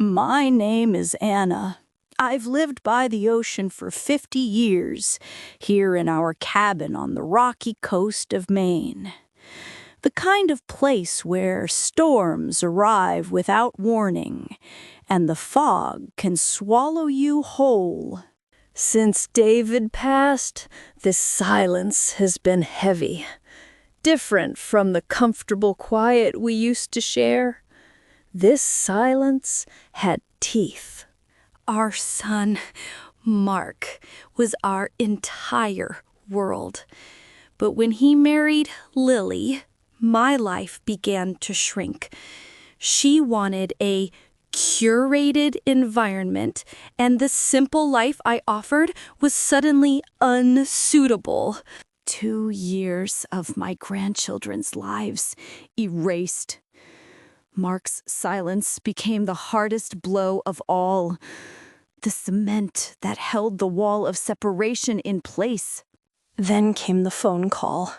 My name is Anna. I've lived by the ocean for 50 years, here in our cabin on the rocky coast of Maine. The kind of place where storms arrive without warning, and the fog can swallow you whole. Since David passed, this silence has been heavy, different from the comfortable quiet we used to share. This silence had teeth. Our son, Mark, was our entire world. But when he married Lily, my life began to shrink. She wanted a curated environment, and the simple life I offered was suddenly unsuitable. 2 years of my grandchildren's lives erased. Mark's silence became the hardest blow of all. The cement that held the wall of separation in place. Then came the phone call.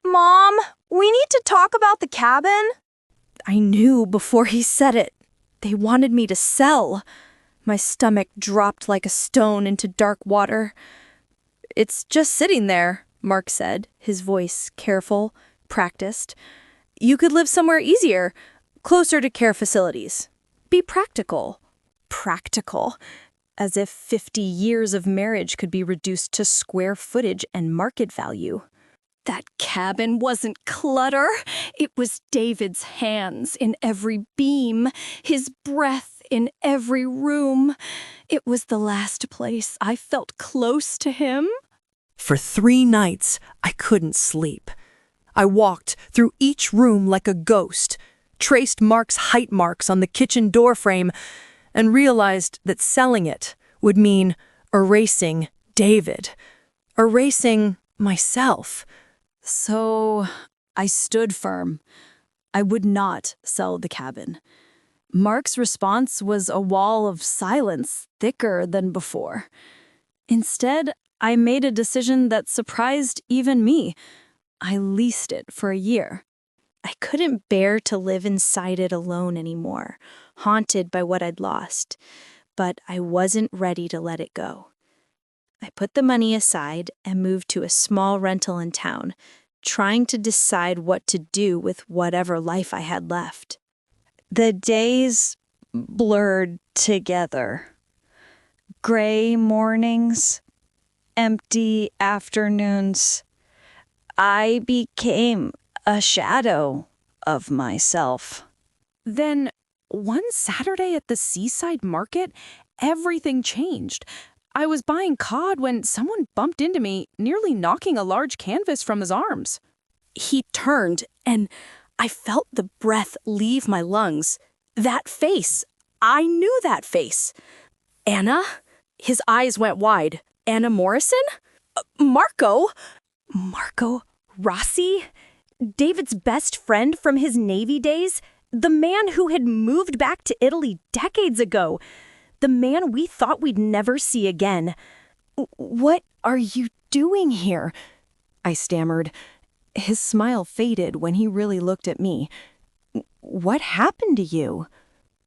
Mom, we need to talk about the cabin. I knew before he said it. They wanted me to sell. My stomach dropped like a stone into dark water. It's just sitting there, Mark said, his voice careful, practiced. You could live somewhere easier, closer to care facilities. Be practical. Practical. As if 50 years of marriage could be reduced to square footage and market value. That cabin wasn't clutter. It was David's hands in every beam, his breath in every room. It was the last place I felt close to him. For 3 nights, I couldn't sleep. I walked through each room like a ghost, traced Mark's height marks on the kitchen door frame, and realized that selling it would mean erasing David, erasing myself. So I stood firm. I would not sell the cabin. Mark's response was a wall of silence thicker than before. Instead, I made a decision that surprised even me. I leased it for a year. I couldn't bear to live inside it alone anymore, haunted by what I'd lost, but I wasn't ready to let it go. I put the money aside and moved to a small rental in town, trying to decide what to do with whatever life I had left. The days blurred together. Gray mornings, empty afternoons. I became a shadow of myself. Then, one Saturday at the seaside market, everything changed. I was buying cod when someone bumped into me, nearly knocking a large canvas from his arms. He turned, and I felt the breath leave my lungs. That face. I knew that face. Anna? His eyes went wide. Anna Morrison? Marco? Marco Rossi? David's best friend from his Navy days? The man who had moved back to Italy decades ago? The man we thought we'd never see again. What are you doing here? I stammered. His smile faded when he really looked at me. What happened to you?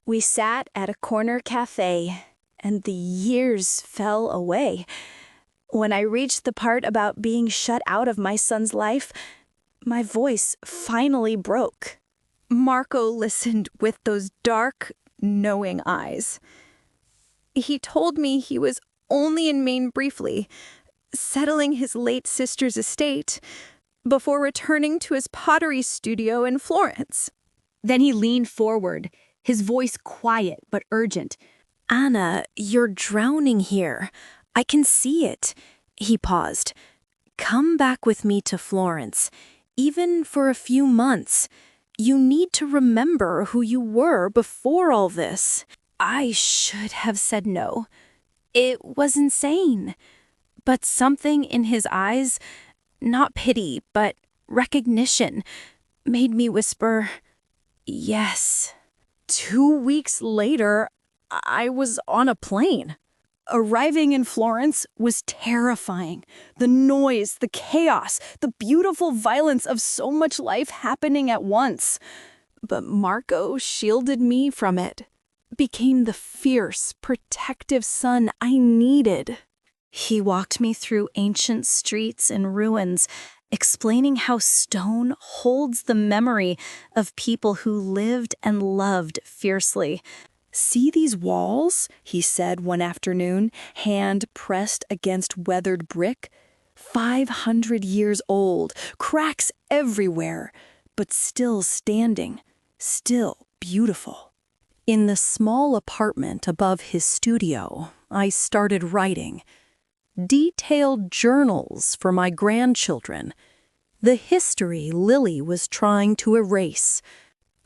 We sat at a corner cafe, and the years fell away. When I reached the part about being shut out of my son's life, my voice finally broke. Marco listened with those dark, knowing eyes. He told me he was only in Maine briefly, settling his late sister's estate, before returning to his pottery studio in Florence. Then he leaned forward, his voice quiet but urgent. Anna, you're drowning here. I can see it. He paused. Come back with me to Florence, even for a few months. You need to remember who you were before all this. I should have said no. It was insane. But something in his eyes, not pity, but recognition, made me whisper, yes. 2 weeks later, I was on a plane. Arriving in Florence was terrifying. The noise, the chaos, the beautiful violence of so much life happening at once. But Marco shielded me from it. became the fierce, protective son I needed. He walked me through ancient streets and ruins, explaining how stone holds the memory of people who lived and loved fiercely. "See these walls?" he said one afternoon, hand pressed against weathered brick. 500 years old, cracks everywhere, but still standing, still beautiful. In the small apartment above his studio, I started writing detailed journals for my grandchildren, the history Lily was trying to erase.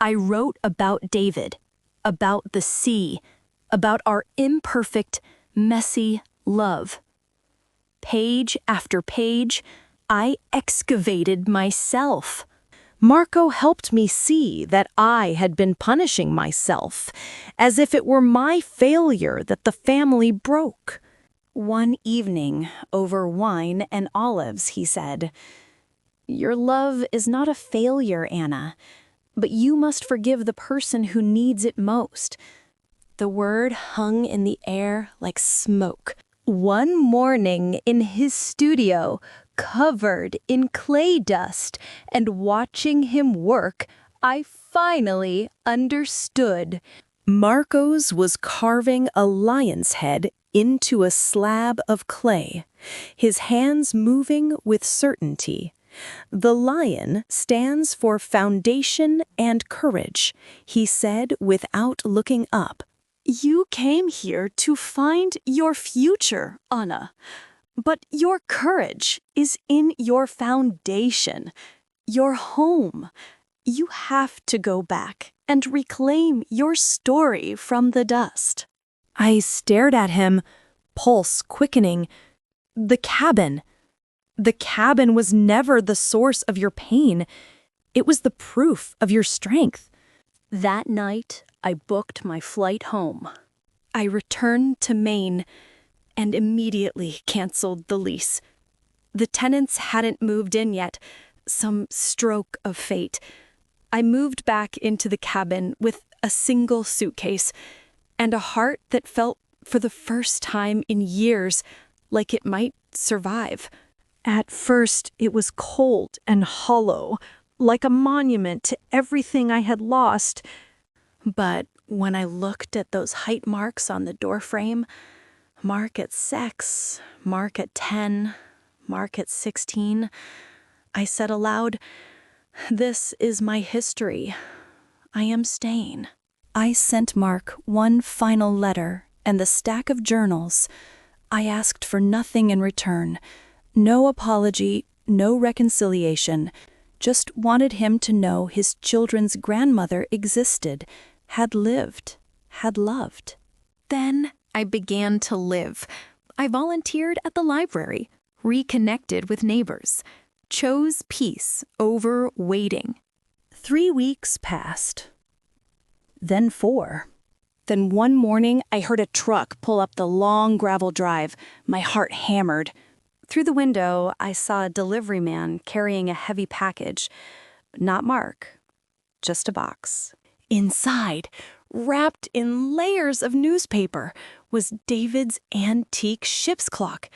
I wrote about David, about the sea, about our imperfect, messy love. Page after page, I excavated myself. Marco helped me see that I had been punishing myself, as if it were my failure that the family broke. One evening, over wine and olives, he said, "Your love is not a failure, Anna, but you must forgive the person who needs it most." The word hung in the air like smoke. One morning in his studio, covered in clay dust, and watching him work, I finally understood. Marco's was carving a lion's head into a slab of clay, his hands moving with certainty. The lion stands for foundation and courage, he said without looking up. "You came here to find your future, Anna, but your courage is in your foundation, your home. You have to go back and reclaim your story from the dust." I stared at him, pulse quickening. The cabin. The cabin was never the source of your pain. It was the proof of your strength. That night, I booked my flight home. I returned to Maine and immediately canceled the lease. The tenants hadn't moved in yet, some stroke of fate. I moved back into the cabin with a single suitcase and a heart that felt, for the first time in years, like it might survive. At first, it was cold and hollow, like a monument to everything I had lost. But when I looked at those height marks on the doorframe, mark at 6, mark at 10, mark at 16, I said aloud, "This is my history. I am staying." I sent Mark one final letter and the stack of journals. I asked for nothing in return. No apology, no reconciliation. Just wanted him to know his children's grandmother existed, had lived, had loved. Then I began to live. I volunteered at the library, reconnected with neighbors, chose peace over waiting. 3 weeks passed. Then 4. Then one morning, I heard a truck pull up the long gravel drive. My heart hammered. Through the window, I saw a delivery man carrying a heavy package. Not Mark, just a box. Inside, wrapped in layers of newspaper, was David's antique ship's clock,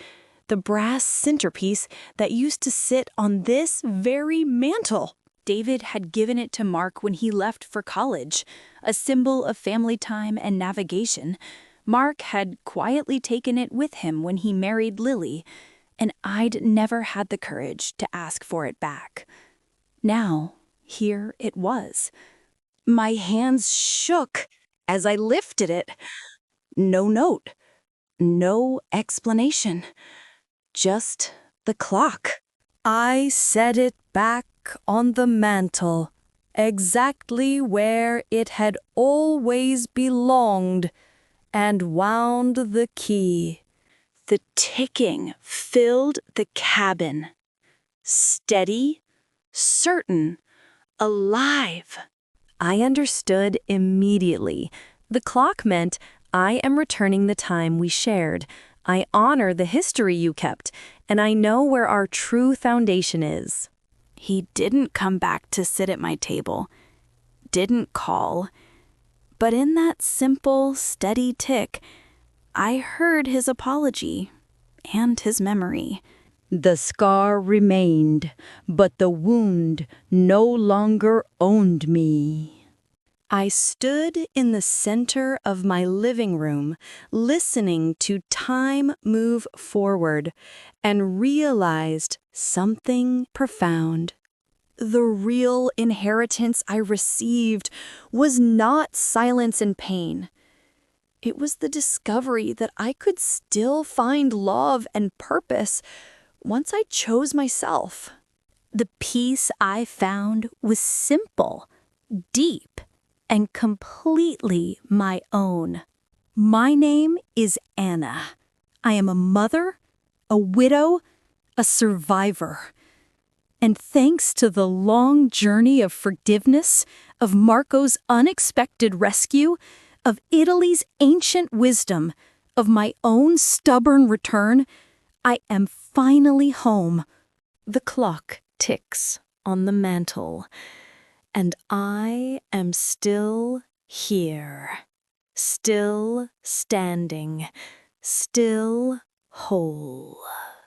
the brass centerpiece that used to sit on this very mantel. David had given it to Mark when he left for college, a symbol of family time and navigation. Mark had quietly taken it with him when he married Lily, and I'd never had the courage to ask for it back. Now, here it was. My hands shook as I lifted it. No note, no explanation, just the clock. I set it back on the mantel, exactly where it had always belonged, and wound the key. The ticking filled the cabin. Steady, certain, alive. I understood immediately. The clock meant I am returning the time we shared. I honor the history you kept, and I know where our true foundation is. He didn't come back to sit at my table, didn't call, But in that simple, steady tick, I heard his apology and his memory. The scar remained, but the wound no longer owned me. I stood in the center of my living room, listening to time move forward, and realized something profound. The real inheritance I received was not silence and pain. It was the discovery that I could still find love and purpose once I chose myself. The peace I found was simple, deep, and completely my own. My name is Anna. I am a mother, a widow, a survivor. And thanks to the long journey of forgiveness, of Marco's unexpected rescue, of Italy's ancient wisdom, of my own stubborn return, I am finally home. The clock ticks on the mantel, and I am still here, still standing, still whole.